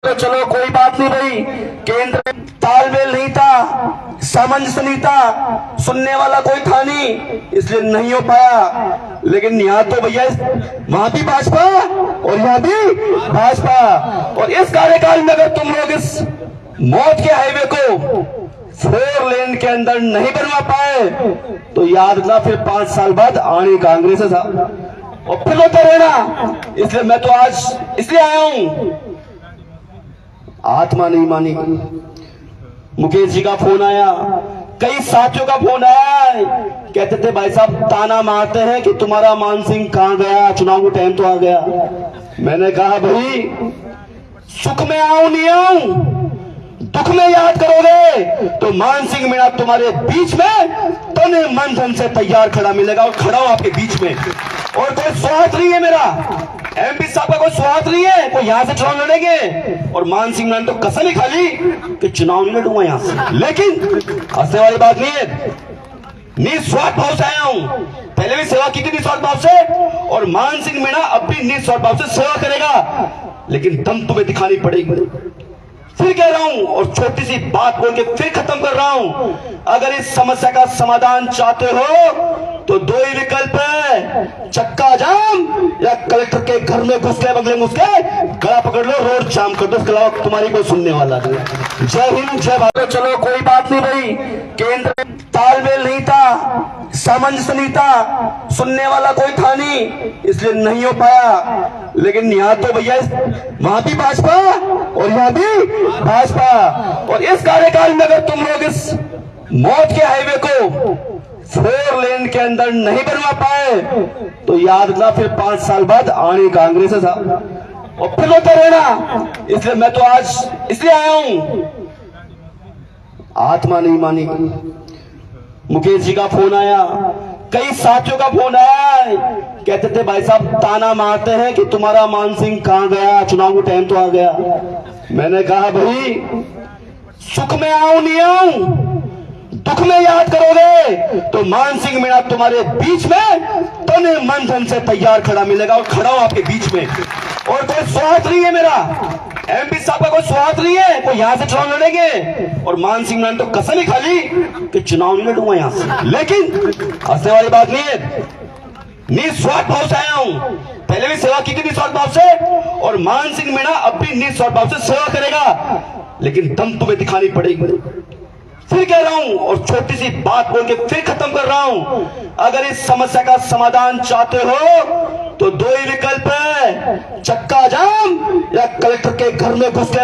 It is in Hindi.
तो चलो कोई बात नहीं भाई, केंद्र में तालमेल नहीं था, सामंजस्य नहीं था, सुनने वाला कोई था नहीं, इसलिए नहीं हो पाया। लेकिन यहाँ तो भैया वहां भी भाजपा और यहाँ भी भाजपा, और इस कार्यकाल में अगर तुम लोग इस मौत के हाईवे को 4 लेन के अंदर नहीं बनवा पाए तो याद रखना फिर 5 साल बाद आने कांग्रेस था और फिर होता रहना। इसलिए मैं तो आज इसलिए आया हूं, आत्मा नहीं मानी। मुकेश जी का फोन आया, कई साथियों का फोन आया, कहते थे भाई साहब ताना मारते हैं कि तुम्हारा मान सिंह कहां गया, चुनाव का टाइम तो आ गया। मैंने कहा भाई सुख में आऊं नहीं आऊं, दुख में याद करोगे तो मान सिंह मीणा तुम्हारे बीच में तने मन धन से तैयार खड़ा मिलेगा, और खड़ा हूं आपके बीच में। और कोई स्वार्थ नहीं है मेरा, एमपी साहब का कोई स्वार्थ नहीं है, कोई यहां से चुनाव लड़ेंगे। और मान सिंह मीणा तो कसम ही खाली कि चुनाव नहीं लड़ूंगा यहां से। लेकिन हंसने वाली बात नहीं है, निस्वार्थ भाव से आया हूं, पहले भी सेवा की थी निस्वार्थ भाव से, और मान सिंह मीणा अब भी निस्वार्थ भाव से सेवा करेगा। लेकिन दम तुम्हें दिखानी पड़ेगी। फिर कह रहा हूं और छोटी सी बात बोल के फिर खत्म कर रहा हूं, अगर इस समस्या का समाधान चाहते हो तो 2 ही विकल्प है, चक्का जाम या कलेक्टर के घर में घुस के बंगले में घुस के गला पकड़ लो, रोड जाम कर दो, उसके अलावा तुम्हारी कोई सुनने वाला नहीं। जय हिंद जय भारत। तो चलो कोई बात नहीं भाई, केंद्र में तालमेल नहीं था, सामंजस्य नहीं था, सुनने वाला कोई था नहीं, इसलिए नहीं हो पाया। लेकिन यहाँ तो भैया वहां भी भाजपा और यहाँ भी भाजपा, और इस कार्यकाल में अगर तुम लोग इस मौत के हाईवे को 4 लेन के अंदर नहीं बनवा पाए तो याद रखना फिर 5 साल बाद आने कांग्रेस था और फिर होता रहना। इसलिए मैं तो आज इसलिए आया हूं, आत्मा नहीं मानी। मुकेश जी का फोन आया, कई साथियों का फोन आया, कहते थे भाई साहब ताना मारते हैं कि तुम्हारा मान सिंह कहां गया, चुनाव का टाइम तो आ गया। मैंने कहा भाई सुख में आऊं नहीं आऊं, दुख में याद करोगे तो मान सिंह मीणा तुम्हारे बीच में तने मन धन से तैयार खड़ा मिलेगा, और खड़ा हूं आपके बीच में। और कोई स्वार्थ नहीं है मेरा, एमपी साहब का कोई स्वार्थ नहीं है, कोई यहां से चुनाव लड़ेंगे। और मान सिंह मीणा तो कसम ही खाली कि चुनाव नहीं लड़ूंगा यहां से। लेकिन हंसने वाली बात नहीं है, निस्वार्थ भाव से आया हूं, पहले भी सेवा की थी निस्वार्थ भाव से, और मान सिंह मीणा अब भी निस्वार्थ भाव से सेवा करेगा। लेकिन दम तुम्हें दिखानी पड़ेगी। फिर कह रहा हूं और छोटी सी बात बोल के फिर खत्म कर रहा हूं, अगर इस समस्या का समाधान चाहते हो तो 2 ही विकल्प है, चक्का जाम या कलेक्टर के घर में घुस के